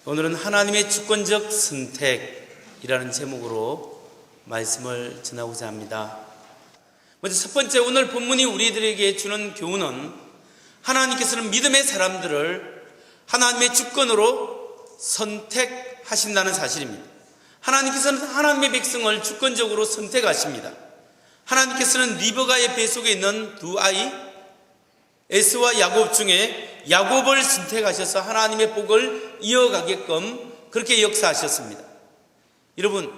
오늘은 하나님의 주권적 선택이라는 제목으로 말씀을 전하고자 합니다. 먼저 첫 번째, 오늘 본문이 우리들에게 주는 교훈은 하나님께서는 믿음의 사람들을 하나님의 주권으로 선택하신다는 사실입니다. 하나님께서는 하나님의 백성을 주권적으로 선택하십니다. 하나님께서는 리브가의 배 속에 있는 두 아이 에스와 야곱 중에 야곱을 선택하셔서 하나님의 복을 이어가게끔 그렇게 역사하셨습니다. 여러분,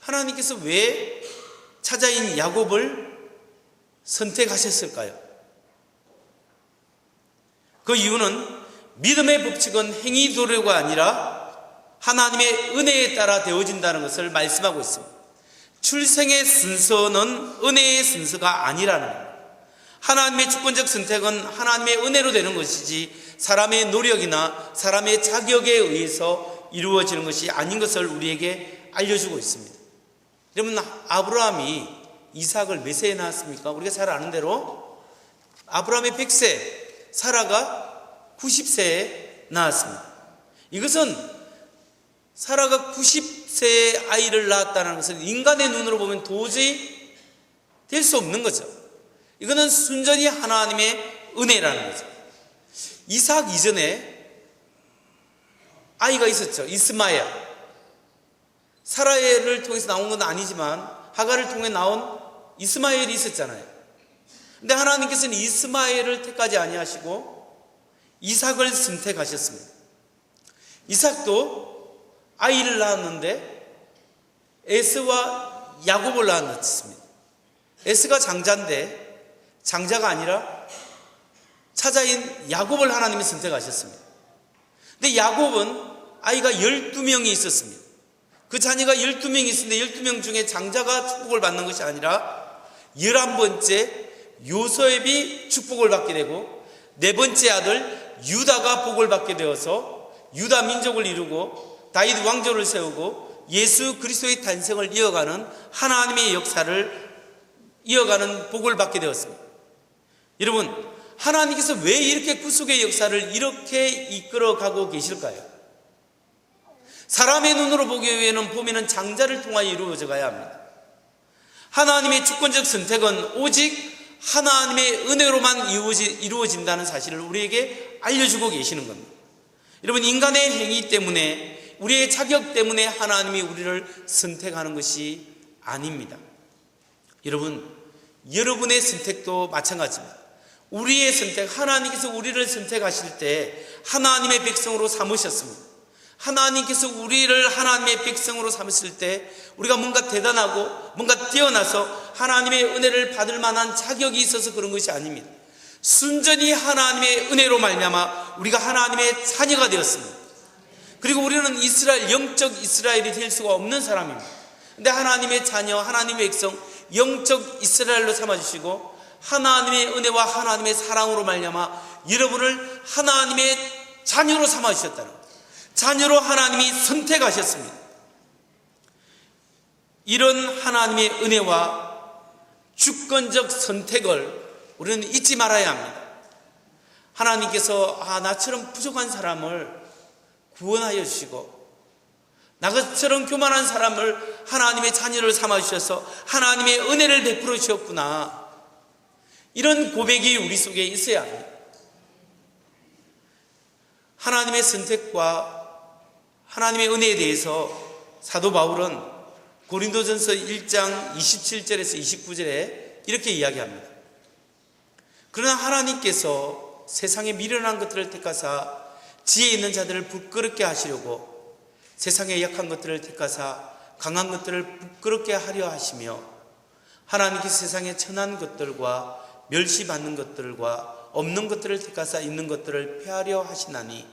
하나님께서 왜 차자인 야곱을 선택하셨을까요? 그 이유는 믿음의 법칙은 행위 도래가 아니라 하나님의 은혜에 따라 되어진다는 것을 말씀하고 있습니다. 출생의 순서는 은혜의 순서가 아니라는 겁니다. 하나님의 주권적 선택은 하나님의 은혜로 되는 것이지 사람의 노력이나 사람의 자격에 의해서 이루어지는 것이 아닌 것을 우리에게 알려주고 있습니다. 여러분, 아브라함이 이삭을 몇 세에 낳았습니까? 우리가 잘 아는 대로 아브라함이 100세, 사라가 90세에 낳았습니다. 이것은 사라가 90세에 아이를 낳았다는 것은 인간의 눈으로 보면 도저히 될 수 없는 거죠. 이거는 순전히 하나님의 은혜라는 거죠. 이삭 이전에 아이가 있었죠. 이스마엘. 사라를 통해서 나온 건 아니지만 하가를 통해 나온 이스마엘이 있었잖아요. 근데 하나님께서는 이스마엘을 택하지 아니하시고 이삭을 선택하셨습니다. 이삭도 아이를 낳았는데 에스와 야곱을 낳았습니다. 에스가 장자인데 장자가 아니라 차자인 야곱을 하나님이 선택하셨습니다. 근데 야곱은 아이가 12명이 있었습니다. 그 자녀가 12명이 있었는데 12명 중에 장자가 축복을 받는 것이 아니라 11번째 요셉이 축복을 받게 되고 네 번째 아들 유다가 복을 받게 되어서 유다 민족을 이루고 다윗 왕조를 세우고 예수 그리스도의 탄생을 이어가는 하나님의 역사를 이어가는 복을 받게 되었습니다. 여러분, 하나님께서 왜 이렇게 구속의 역사를 이렇게 이끌어가고 계실까요? 사람의 눈으로 보기에는 보면은 장자를 통하여 이루어져 가야 합니다. 하나님의 주권적 선택은 오직 하나님의 은혜로만 이루어진다는 사실을 우리에게 알려주고 계시는 겁니다. 여러분, 인간의 행위 때문에, 우리의 자격 때문에 하나님이 우리를 선택하는 것이 아닙니다. 여러분, 여러분의 선택도 마찬가지입니다. 우리의 선택, 하나님께서 우리를 선택하실 때 하나님의 백성으로 삼으셨습니다. 하나님께서 우리를 하나님의 백성으로 삼으실 때 우리가 뭔가 대단하고 뭔가 뛰어나서 하나님의 은혜를 받을 만한 자격이 있어서 그런 것이 아닙니다. 순전히 하나님의 은혜로 말미암아 우리가 하나님의 자녀가 되었습니다. 그리고 우리는 이스라엘, 영적 이스라엘이 될 수가 없는 사람입니다. 근데 하나님의 자녀, 하나님의 백성, 영적 이스라엘로 삼아주시고 하나님의 은혜와 하나님의 사랑으로 말미암아 여러분을 하나님의 자녀로 삼아주셨다는 거예요. 자녀로 하나님이 선택하셨습니다. 이런 하나님의 은혜와 주권적 선택을 우리는 잊지 말아야 합니다. 하나님께서 나처럼 부족한 사람을 구원하여 주시고 나처럼 교만한 사람을 하나님의 자녀를 삼아주셔서 하나님의 은혜를 베풀어 주셨구나. 이런 고백이 우리 속에 있어야 합니다. 하나님의 선택과 하나님의 은혜에 대해서 사도 바울은 고린도전서 1장 27절에서 29절에 이렇게 이야기합니다. 그러나 하나님께서 세상에 미련한 것들을 택하사 지혜 있는 자들을 부끄럽게 하시려고 세상의 약한 것들을 택하사 강한 것들을 부끄럽게 하려 하시며 하나님께서 세상의 천한 것들과 멸시받는 것들과 없는 것들을 택하사 있는 것들을 폐하려 하시나니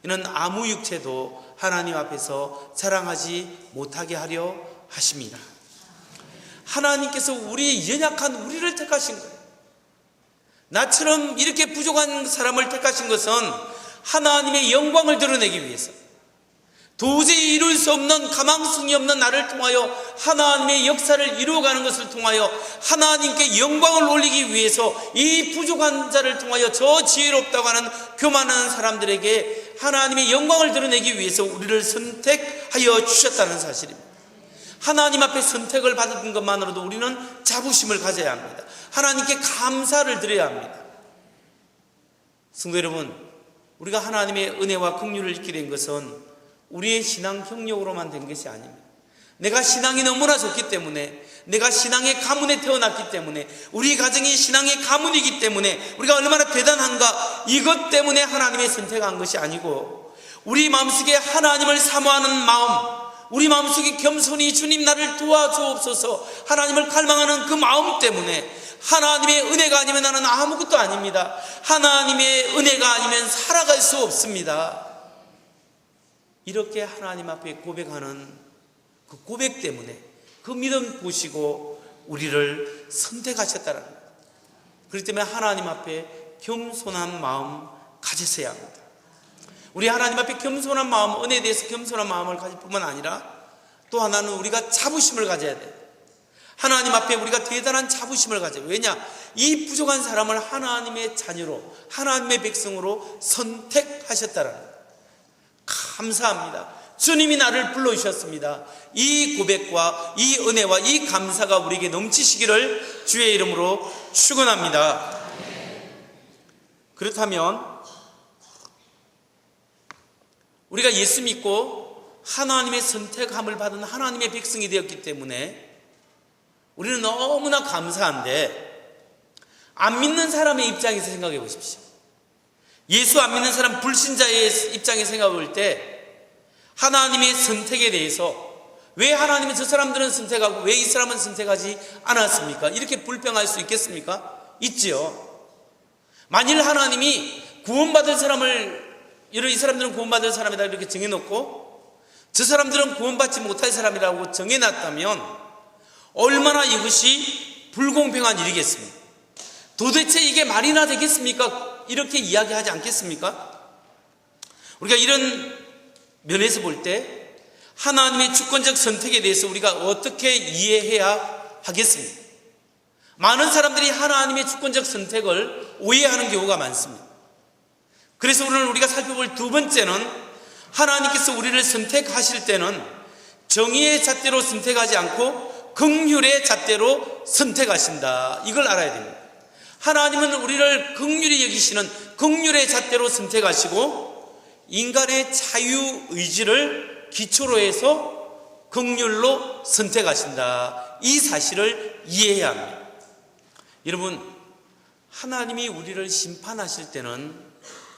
이는 아무 육체도 하나님 앞에서 자랑하지 못하게 하려 하십니다. 하나님께서 우리 연약한 우리를 택하신 거예요. 나처럼 이렇게 부족한 사람을 택하신 것은 하나님의 영광을 드러내기 위해서, 도저히 이룰 수 없는 가망성이 없는 나를 통하여 하나님의 역사를 이루어가는 것을 통하여 하나님께 영광을 올리기 위해서 이 부족한 자를 통하여 저 지혜롭다고 하는 교만한 사람들에게 하나님의 영광을 드러내기 위해서 우리를 선택하여 주셨다는 사실입니다. 하나님 앞에 선택을 받은 것만으로도 우리는 자부심을 가져야 합니다. 하나님께 감사를 드려야 합니다. 성도 여러분, 우리가 하나님의 은혜와 긍휼을 잊게 된 것은 우리의 신앙 경력으로만 된 것이 아닙니다. 내가 신앙이 너무나 좋기 때문에, 내가 신앙의 가문에 태어났기 때문에, 우리 가정이 신앙의 가문이기 때문에 우리가 얼마나 대단한가, 이것 때문에 하나님의 선택한 것이 아니고, 우리 마음속에 하나님을 사모하는 마음, 우리 마음속에 겸손히 주님 나를 도와주옵소서 하나님을 갈망하는 그 마음 때문에, 하나님의 은혜가 아니면 나는 아무것도 아닙니다. 하나님의 은혜가 아니면 살아갈 수 없습니다. 이렇게 하나님 앞에 고백하는 그 고백 때문에 그 믿음 보시고 우리를 선택하셨다는 거예요. 그렇기 때문에 하나님 앞에 겸손한 마음 가지셔야 합니다. 우리 하나님 앞에 겸손한 마음, 은혜에 대해서 겸손한 마음을 가질 뿐만 아니라 또 하나는 우리가 자부심을 가져야 돼요. 하나님 앞에 우리가 대단한 자부심을 가져요. 왜냐? 이 부족한 사람을 하나님의 자녀로, 하나님의 백성으로 선택하셨다는 거예요. 감사합니다. 주님이 나를 불러주셨습니다. 이 고백과 이 은혜와 이 감사가 우리에게 넘치시기를 주의 이름으로 축원합니다. 그렇다면 우리가 예수 믿고 하나님의 선택함을 받은 하나님의 백성이 되었기 때문에 우리는 너무나 감사한데, 안 믿는 사람의 입장에서 생각해 보십시오. 예수 안 믿는 사람, 불신자의 입장에서 생각해 볼 때 하나님의 선택에 대해서 왜 하나님은 저 사람들은 선택하고 왜 이 사람은 선택하지 않았습니까? 이렇게 불평할 수 있겠습니까? 있지요. 만일 하나님이 구원받을 사람을, 이 사람들은 구원받을 사람이다 이렇게 정해놓고 저 사람들은 구원받지 못할 사람이라고 정해놨다면 얼마나 이것이 불공평한 일이겠습니까? 도대체 이게 말이나 되겠습니까? 이렇게 이야기하지 않겠습니까? 우리가 이런 면에서 볼 때 하나님의 주권적 선택에 대해서 우리가 어떻게 이해해야 하겠습니까? 많은 사람들이 하나님의 주권적 선택을 오해하는 경우가 많습니다. 그래서 오늘 우리가 살펴볼 두 번째는, 하나님께서 우리를 선택하실 때는 정의의 잣대로 선택하지 않고 긍휼의 잣대로 선택하신다. 이걸 알아야 됩니다. 하나님은 우리를 긍휼히 여기시는 긍휼의 잣대로 선택하시고 인간의 자유의지를 기초로 해서 긍휼로 선택하신다. 이 사실을 이해해야 합니다. 여러분, 하나님이 우리를 심판하실 때는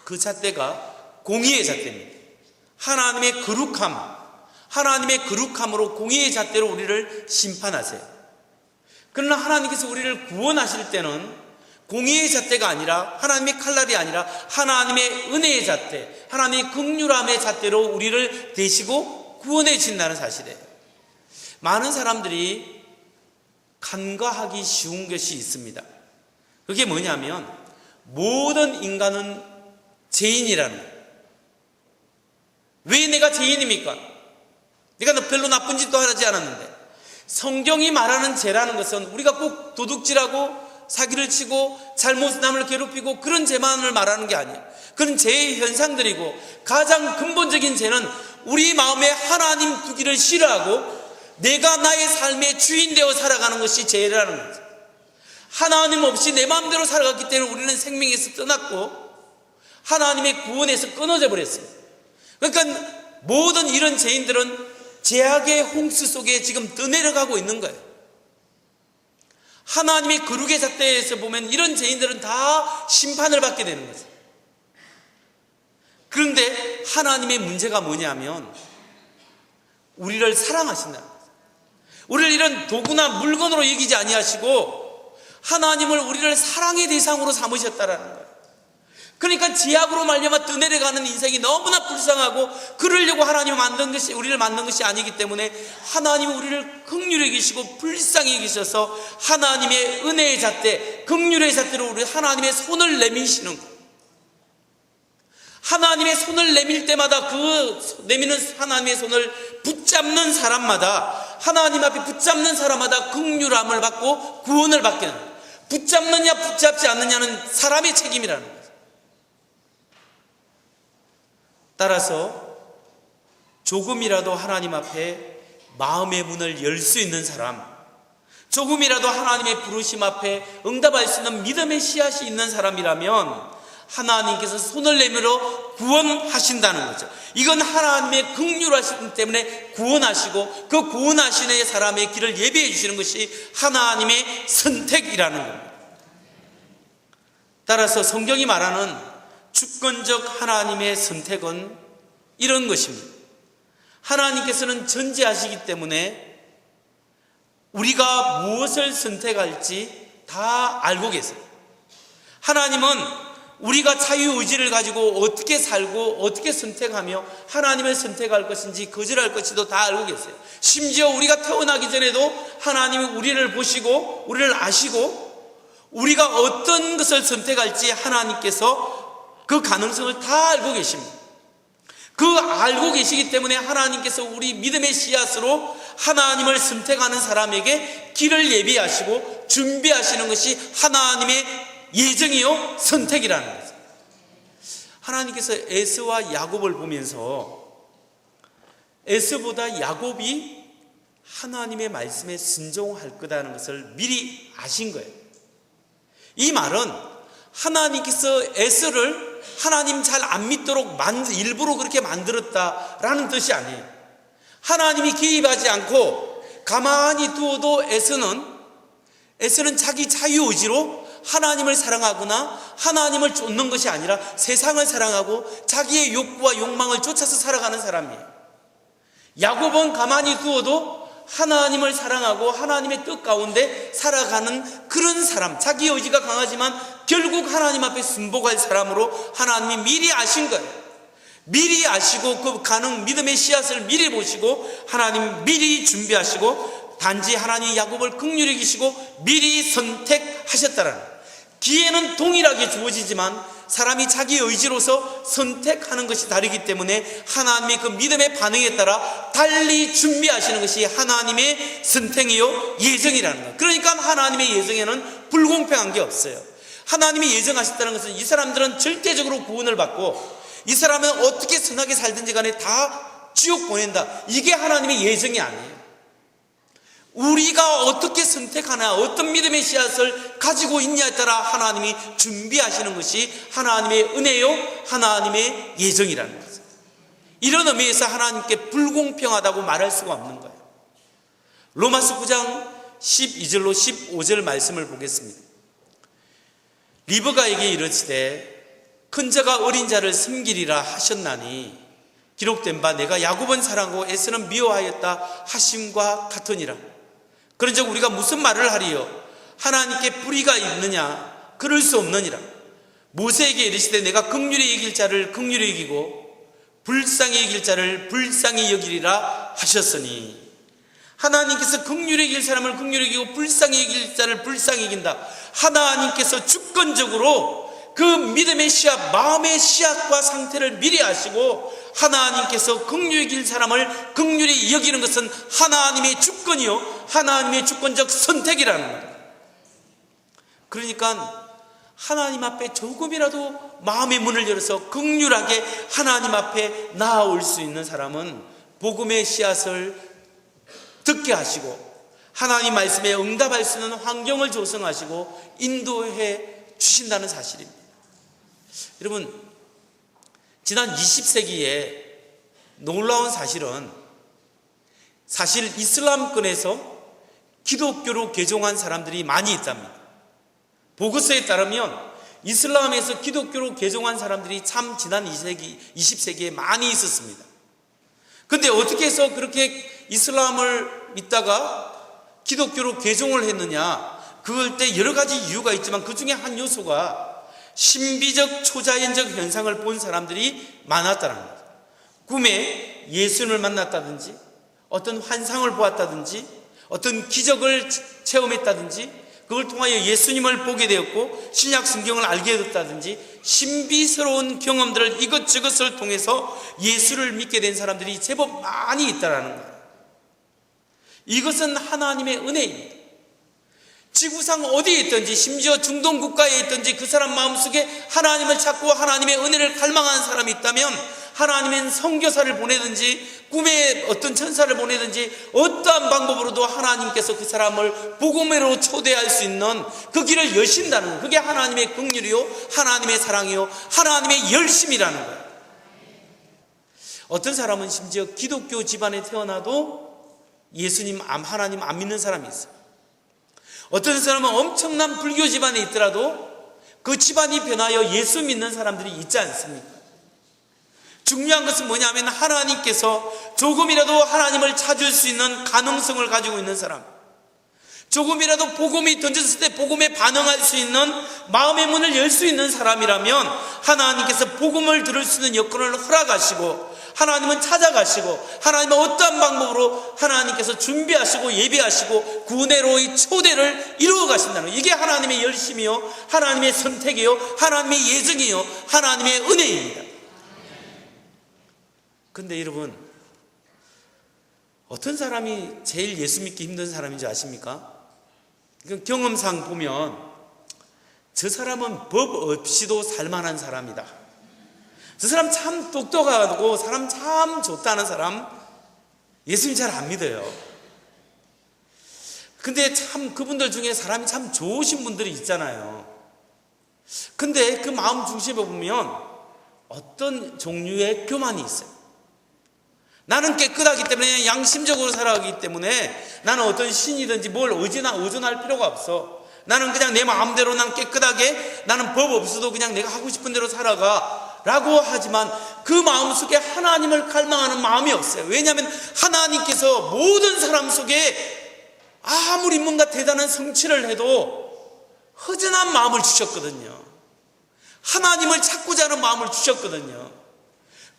그 잣대가 공의의 잣대입니다. 하나님의 거룩함으로 공의의 잣대로 우리를 심판하세요. 그러나 하나님께서 우리를 구원하실 때는 공의의 잣대가 아니라, 하나님의 칼날이 아니라 하나님의 은혜의 잣대, 하나님의 긍휼함의 잣대로 우리를 대시고 구원해 주신다는 사실이에요. 많은 사람들이 간과하기 쉬운 것이 있습니다. 그게 뭐냐면 모든 인간은 죄인이라는 거예요. 왜 내가 죄인입니까? 내가 별로 나쁜 짓도 하지 않았는데. 성경이 말하는 죄라는 것은 우리가 꼭 도둑질하고 사기를 치고 잘못 남을 괴롭히고 그런 죄만을 말하는 게 아니에요. 그런 죄의 현상들이고, 가장 근본적인 죄는 우리 마음에 하나님 두기를 싫어하고 내가 나의 삶의 주인 되어 살아가는 것이 죄라는 거죠. 하나님 없이 내 마음대로 살아갔기 때문에 우리는 생명에서 떠났고 하나님의 구원에서 끊어져 버렸습니다. 그러니까 모든 이런 죄인들은 죄악의 홍수 속에 지금 떠내려가고 있는 거예요. 하나님의 거룩의 잣대에서 보면 이런 죄인들은 다 심판을 받게 되는 거죠. 그런데 하나님의 문제가 뭐냐면 우리를 사랑하신다는 거죠. 우리를 이런 도구나 물건으로 여기지 아니하시고 하나님을 우리를 사랑의 대상으로 삼으셨다라는 거예요. 그러니까 죄악으로 말미암아 떠내려가는 인생이 너무나 불쌍하고, 그러려고 하나님이 만든 것이, 우리를 만든 것이 아니기 때문에 하나님은 우리를 긍휼히 여기시고 불쌍히 여기셔서 하나님의 은혜의 잣대, 긍휼의 잣대로 우리 하나님의 손을 내미시는 거예요. 하나님의 손을 내밀 때마다 그 내미는 하나님의 손을 붙잡는 사람마다, 하나님 앞에 붙잡는 사람마다 긍휼함을 받고 구원을 받게 됩니다. 붙잡느냐 붙잡지 않느냐는 사람의 책임이라는 거죠. 따라서 조금이라도 하나님 앞에 마음의 문을 열 수 있는 사람, 조금이라도 하나님의 부르심 앞에 응답할 수 있는 믿음의 씨앗이 있는 사람이라면 하나님께서 손을 내밀어 구원하신다는 거죠. 이건 하나님의 긍휼하심 때문에 구원하시고, 그 구원하시는 사람의 길을 예비해 주시는 것이 하나님의 선택이라는 겁니다. 따라서 성경이 말하는 주권적 하나님의 선택은 이런 것입니다. 하나님께서는 전지하시기 때문에 우리가 무엇을 선택할지 다 알고 계세요. 하나님은 우리가 자유의지를 가지고 어떻게 살고 어떻게 선택하며 하나님을 선택할 것인지 거절할 것인지도 다 알고 계세요. 심지어 우리가 태어나기 전에도 하나님이 우리를 보시고 우리를 아시고 우리가 어떤 것을 선택할지 하나님께서 그 가능성을 다 알고 계십니다. 그 알고 계시기 때문에 하나님께서 우리 믿음의 씨앗으로 하나님을 선택하는 사람에게 길을 예비하시고 준비하시는 것이 하나님의 예정이요 선택이라는 거죠. 하나님께서 에서와 야곱을 보면서 에서보다 야곱이 하나님의 말씀에 순종할 거다는 것을 미리 아신 거예요. 이 말은 하나님께서 에서를 하나님 잘 안 믿도록 일부러 그렇게 만들었다라는 뜻이 아니에요. 하나님이 개입하지 않고 가만히 두어도 에서는 자기 자유의지로 하나님을 사랑하거나 하나님을 쫓는 것이 아니라 세상을 사랑하고 자기의 욕구와 욕망을 쫓아서 살아가는 사람이에요. 야곱은 가만히 두어도 하나님을 사랑하고 하나님의 뜻 가운데 살아가는 그런 사람, 자기 의지가 강하지만 결국 하나님 앞에 순복할 사람으로 하나님이 미리 아신 거예요. 미리 아시고 그 가는 믿음의 씨앗을 미리 보시고 하나님 미리 준비하시고 단지 하나님 야곱을 긍휼히 여기시고 미리 선택하셨다라는 거예요. 기회는 동일하게 주어지지만 사람이 자기 의지로서 선택하는 것이 다르기 때문에 하나님의 그 믿음의 반응에 따라 달리 준비하시는 것이 하나님의 선택이요 예정이라는 거예요. 그러니까 하나님의 예정에는 불공평한 게 없어요. 하나님이 예정하셨다는 것은 이 사람들은 절대적으로 구원을 받고 이 사람은 어떻게 선하게 살든지 간에 다 지옥 보낸다, 이게 하나님의 예정이 아니에요. 우리가 어떻게 선택하나, 어떤 믿음의 씨앗을 가지고 있냐에 따라 하나님이 준비하시는 것이 하나님의 은혜요 하나님의 예정이라는 거죠. 이런 의미에서 하나님께 불공평하다고 말할 수가 없는 거예요. 로마서 9장 12절로 15절 말씀을 보겠습니다. 리브가에게 이르시되 큰 자가 어린 자를 섬기리라 하셨나니 기록된 바 내가 야곱은 사랑하고 에서는 미워하였다 하심과 같으니라. 그런즉 우리가 무슨 말을 하리요? 하나님께 불의가 있느냐? 그럴 수 없느니라. 모세에게 이르시되 내가 긍휼히 여길 자를 긍휼히 여기고 불쌍히 여길 자를 불쌍히 여기리라 하셨으니, 하나님께서 긍휼히 여길 사람을 긍휼히 여기고 불쌍히 여길 자를 불쌍히 여긴다. 하나님께서 주권적으로 그 믿음의 씨앗, 마음의 씨앗과 상태를 미리 아시고 하나님께서 긍휼히 여길 사람을 긍휼히 여기는 것은 하나님의 주권이요 하나님의 주권적 선택이라는 거예요. 그러니까 하나님 앞에 조금이라도 마음의 문을 열어서 긍휼하게 하나님 앞에 나아올 수 있는 사람은 복음의 씨앗을 듣게 하시고 하나님 말씀에 응답할 수 있는 환경을 조성하시고 인도해 주신다는 사실입니다. 여러분, 지난 20세기에 놀라운 사실은 사실 이슬람권에서 기독교로 개종한 사람들이 많이 있답니다. 보고서에 따르면 이슬람에서 기독교로 개종한 사람들이 참 지난 20세기에 많이 있었습니다. 그런데 어떻게 해서 그렇게 이슬람을 믿다가 기독교로 개종을 했느냐? 그럴 때 여러 가지 이유가 있지만 그 중에 한 요소가 신비적 초자연적 현상을 본 사람들이 많았다는 거죠. 꿈에 예수님을 만났다든지 어떤 환상을 보았다든지 어떤 기적을 체험했다든지 그걸 통하여 예수님을 보게 되었고 신약 성경을 알게 됐다든지 신비스러운 경험들을 이것저것을 통해서 예수를 믿게 된 사람들이 제법 많이 있다라는 거예요. 이것은 하나님의 은혜입니다. 지구상 어디에 있든지 심지어 중동 국가에 있든지 그 사람 마음속에 하나님을 찾고 하나님의 은혜를 갈망하는 사람이 있다면 하나님은 선교사를 보내든지 꿈에 어떤 천사를 보내든지 어떠한 방법으로도 하나님께서 그 사람을 복음으로 초대할 수 있는 그 길을 여신다는 거예요. 그게 하나님의 긍휼이요 하나님의 사랑이요 하나님의 열심이라는 거예요. 어떤 사람은 심지어 기독교 집안에 태어나도 예수님 하나님 안 믿는 사람이 있어요. 어떤 사람은 엄청난 불교 집안에 있더라도 그 집안이 변하여 예수 믿는 사람들이 있지 않습니까? 중요한 것은 뭐냐면 하나님께서 조금이라도 하나님을 찾을 수 있는 가능성을 가지고 있는 사람, 조금이라도 복음이 던졌을 때 복음에 반응할 수 있는 마음의 문을 열 수 있는 사람이라면 하나님께서 복음을 들을 수 있는 여건을 허락하시고 하나님은 찾아가시고 하나님은 어떠한 방법으로 하나님께서 준비하시고 예비하시고 구원으로의 초대를 이루어 가신다는 거예요. 이게 하나님의 열심이요 하나님의 선택이요 하나님의 예정이요 하나님의 은혜입니다. 근데 여러분, 어떤 사람이 제일 예수 믿기 힘든 사람인지 아십니까? 경험상 보면 저 사람은 법 없이도 살만한 사람이다. 저 사람 참 똑똑하고 사람 참 좋다는 사람 예수님 잘 안 믿어요. 근데 참 그분들 중에 사람이 참 좋으신 분들이 있잖아요. 근데 그 마음 중심에 보면 어떤 종류의 교만이 있어요. 나는 깨끗하기 때문에 양심적으로 살아가기 때문에 나는 어떤 신이든지 뭘 의존할 필요가 없어. 나는 그냥 내 마음대로 난 깨끗하게 나는 법 없어도 그냥 내가 하고 싶은 대로 살아가 라고 하지만 그 마음속에 하나님을 갈망하는 마음이 없어요. 왜냐하면 하나님께서 모든 사람 속에 아무리 뭔가 대단한 성취를 해도 허전한 마음을 주셨거든요. 하나님을 찾고자 하는 마음을 주셨거든요.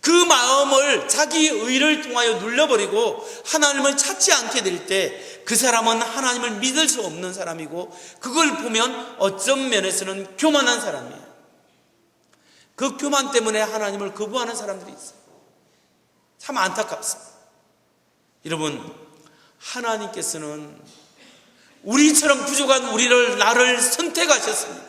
그 마음을 자기 의를 통하여 눌러버리고 하나님을 찾지 않게 될 때 그 사람은 하나님을 믿을 수 없는 사람이고 그걸 보면 어떤 면에서는 교만한 사람이에요. 그 교만 때문에 하나님을 거부하는 사람들이 있어요. 참 안타깝습니다. 여러분, 하나님께서는 우리처럼 부족한 나를 선택하셨습니다.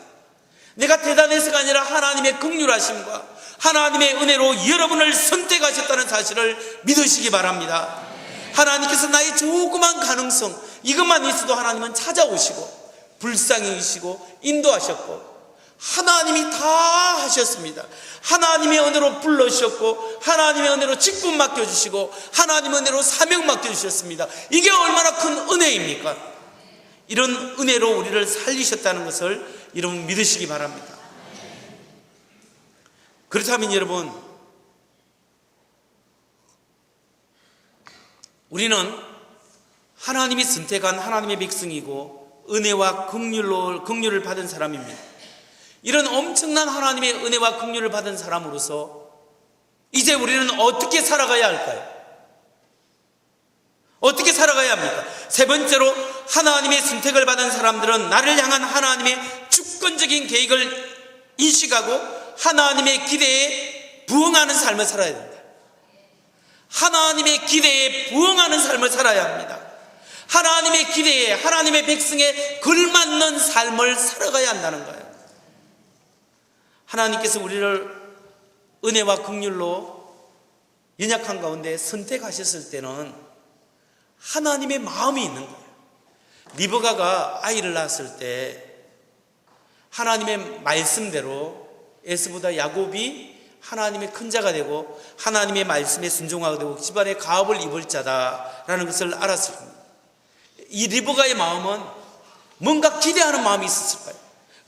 내가 대단해서가 아니라 하나님의 긍휼하심과 하나님의 은혜로 여러분을 선택하셨다는 사실을 믿으시기 바랍니다. 하나님께서 나의 조그만 가능성 이것만 있어도 하나님은 찾아오시고 불쌍히 여기시고 인도하셨고 하나님이 다 하셨습니다. 하나님의 은혜로 불러주셨고 하나님의 은혜로 직분 맡겨주시고 하나님의 은혜로 사명 맡겨주셨습니다. 이게 얼마나 큰 은혜입니까? 이런 은혜로 우리를 살리셨다는 것을 여러분 믿으시기 바랍니다. 그렇다면 여러분, 우리는 하나님이 선택한 하나님의 백성이고 은혜와 긍휼을 받은 사람입니다. 이런 엄청난 하나님의 은혜와 긍휼을 받은 사람으로서 이제 우리는 어떻게 살아가야 할까요? 어떻게 살아가야 합니까? 세 번째로 하나님의 선택을 받은 사람들은 나를 향한 하나님의 주권적인 계획을 인식하고 하나님의 기대에 부응하는 삶을 살아야 됩니다. 하나님의 기대에 부응하는 삶을 살아야 합니다. 하나님의 기대에 하나님의 백성에 걸맞는 삶을 살아가야 한다는 거예요. 하나님께서 우리를 은혜와 긍휼로 연약한 가운데 선택하셨을 때는 하나님의 마음이 있는 거예요. 리브가가 아이를 낳았을 때 하나님의 말씀대로 에서보다 야곱이 하나님의 큰 자가 되고 하나님의 말씀에 순종하게 되고 집안에 가업을 입을 자다라는 것을 알았을 겁니다. 이 리브가의 마음은 뭔가 기대하는 마음이 있었을 거예요.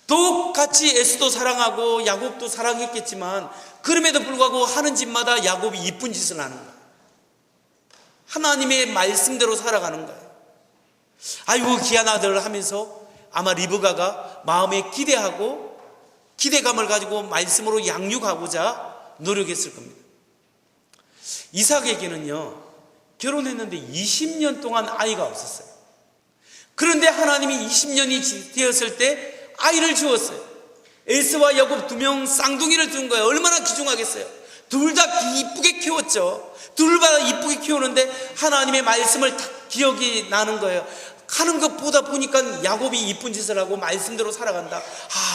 똑같이 에서도 사랑하고 야곱도 사랑했겠지만 그럼에도 불구하고 하는 짓마다 야곱이 이쁜 짓을 하는 거예요. 하나님의 말씀대로 살아가는 거예요. 아이고 귀한 아들 하면서 아마 리브가가 마음에 기대하고 기대감을 가지고 말씀으로 양육하고자 노력했을 겁니다. 이삭에게는요 결혼했는데 20년 동안 아이가 없었어요. 그런데 하나님이 20년이 되었을 때 아이를 주었어요. 에서와 야곱 2명 쌍둥이를 둔 거예요. 얼마나 귀중하겠어요. 둘 다 이쁘게 키웠죠. 둘 다 이쁘게 키우는데 하나님의 말씀을 다 기억이 나는 거예요. 하는 것보다 보니까 야곱이 이쁜 짓을 하고 말씀대로 살아간다.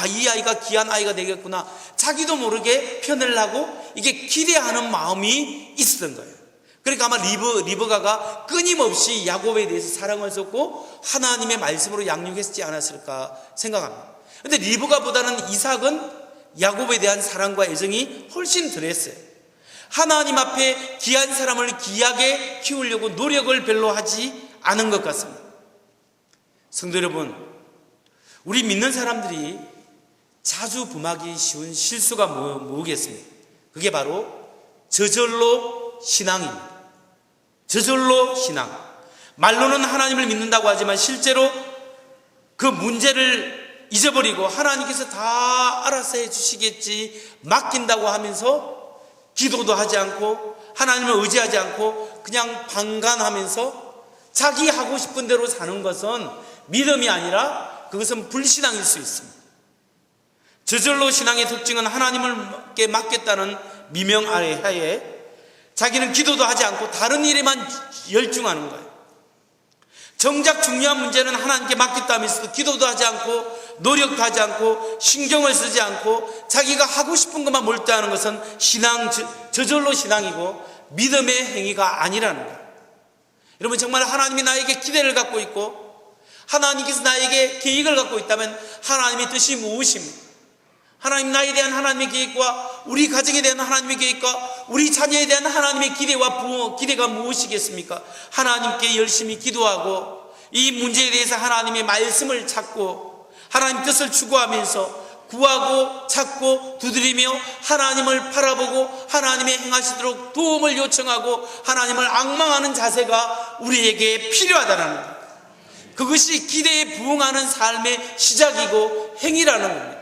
이 아이가 귀한 아이가 되겠구나. 자기도 모르게 편을 하고 이게 기대하는 마음이 있었던 거예요. 그러니까 아마 리브가가 끊임없이 야곱에 대해서 사랑을 쏟고 하나님의 말씀으로 양육했지 않았을까 생각합니다. 그런데 리브가보다는 이삭은 야곱에 대한 사랑과 애정이 훨씬 덜했어요. 하나님 앞에 귀한 사람을 귀하게 키우려고 노력을 별로 하지 않은 것 같습니다. 성도 여러분, 우리 믿는 사람들이 자주 범하기 쉬운 실수가 뭐겠습니까? 그게 바로 저절로 신앙입니다. 저절로 신앙. 말로는 하나님을 믿는다고 하지만 실제로 그 문제를 잊어버리고 하나님께서 다 알아서 해주시겠지 맡긴다고 하면서 기도도 하지 않고 하나님을 의지하지 않고 그냥 방관하면서 자기 하고 싶은 대로 사는 것은 믿음이 아니라 그것은 불신앙일 수 있습니다. 저절로 신앙의 특징은 하나님께 맡겼다는 미명 아래하에 자기는 기도도 하지 않고 다른 일에만 열중하는 거예요. 정작 중요한 문제는 하나님께 맡겼다면서도 기도도 하지 않고 노력도 하지 않고 신경을 쓰지 않고 자기가 하고 싶은 것만 몰두하는 것은 저절로 신앙이고 믿음의 행위가 아니라는 거예요. 여러분, 정말 하나님이 나에게 기대를 갖고 있고 하나님께서 나에게 계획을 갖고 있다면 하나님의 뜻이 무엇입니까? 하나님, 나에 대한 하나님의 계획과 우리 가정에 대한 하나님의 계획과 우리 자녀에 대한 하나님의 기대가 무엇이겠습니까? 하나님께 열심히 기도하고 이 문제에 대해서 하나님의 말씀을 찾고 하나님 뜻을 추구하면서 구하고 찾고 두드리며 하나님을 바라보고 하나님의 행하시도록 도움을 요청하고 하나님을 앙망하는 자세가 우리에게 필요하다는 것. 그것이 기대에 부응하는 삶의 시작이고 행위라는 겁니다.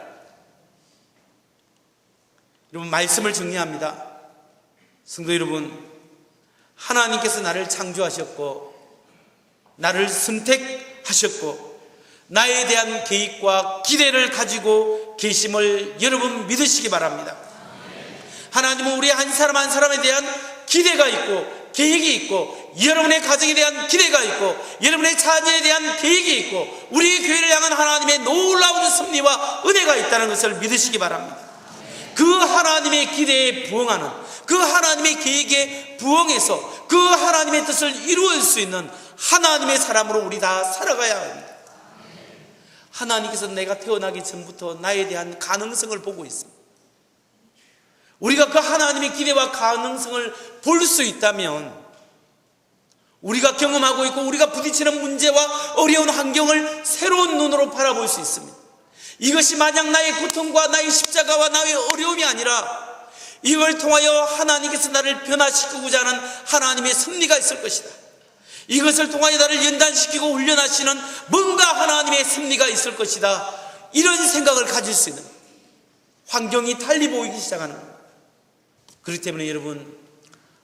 여러분, 말씀을 정리합니다. 성도 여러분, 하나님께서 나를 창조하셨고 나를 선택하셨고 나에 대한 계획과 기대를 가지고 계심을 여러분 믿으시기 바랍니다. 하나님은 우리 한 사람 한 사람에 대한 기대가 있고 계획이 있고 여러분의 가정에 대한 기대가 있고 여러분의 자녀에 대한 계획이 있고 우리 교회를 향한 하나님의 놀라운 섭리와 은혜가 있다는 것을 믿으시기 바랍니다. 그 하나님의 기대에 부응하는 그 하나님의 계획에 부응해서 그 하나님의 뜻을 이루어질 수 있는 하나님의 사람으로 우리 다 살아가야 합니다. 하나님께서 내가 태어나기 전부터 나에 대한 가능성을 보고 있습니다. 우리가 그 하나님의 기대와 가능성을 볼 수 있다면 우리가 경험하고 있고 우리가 부딪히는 문제와 어려운 환경을 새로운 눈으로 바라볼 수 있습니다. 이것이 마냥 나의 고통과 나의 십자가와 나의 어려움이 아니라 이걸 통하여 하나님께서 나를 변화시키고자 하는 하나님의 섭리가 있을 것이다. 이것을 통하여 나를 연단시키고 훈련하시는 뭔가 하나님의 섭리가 있을 것이다. 이런 생각을 가질 수 있는 환경이 달리 보이기 시작하는 겁니다. 그렇기 때문에 여러분,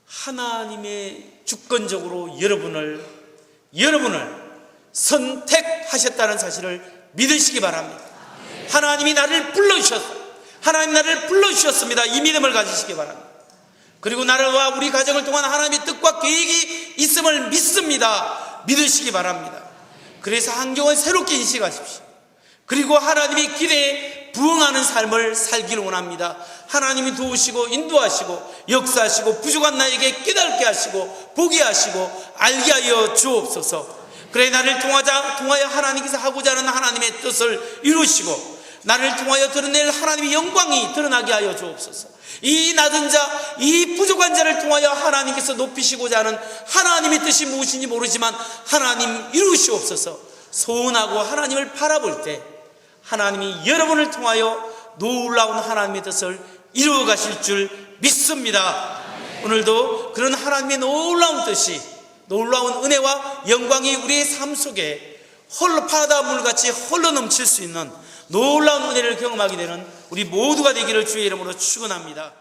하나님의 주권적으로 여러분을 선택하셨다는 사실을 믿으시기 바랍니다. 하나님이 나를 불러주셨습니다. 이 믿음을 가지시기 바랍니다. 그리고 나라와 우리 가정을 통한 하나님의 뜻과 계획이 있음을 믿습니다. 믿으시기 바랍니다. 그래서 환경을 새롭게 인식하십시오. 그리고 하나님의 기대에 부응하는 삶을 살기를 원합니다. 하나님이 도우시고 인도하시고 역사하시고 부족한 나에게 깨닫게 하시고 보게 하시고 알게 하여 주옵소서. 그래, 나를 통하여 하나님께서 하고자 하는 하나님의 뜻을 이루시고 나를 통하여 드러낼 하나님의 영광이 드러나게 하여 주옵소서. 이 낮은 자, 이 부족한 자를 통하여 하나님께서 높이시고자 하는 하나님의 뜻이 무엇인지 모르지만 하나님 이루시옵소서. 소원하고 하나님을 바라볼 때 하나님이 여러분을 통하여 놀라운 하나님의 뜻을 이루어 가실 줄 믿습니다. 오늘도 그런 하나님의 놀라운 뜻이, 놀라운 은혜와 영광이 우리의 삶 속에 바닷물같이 홀로 넘칠 수 있는 놀라운 은혜를 경험하게 되는 우리 모두가 되기를 주의 이름으로 축원합니다.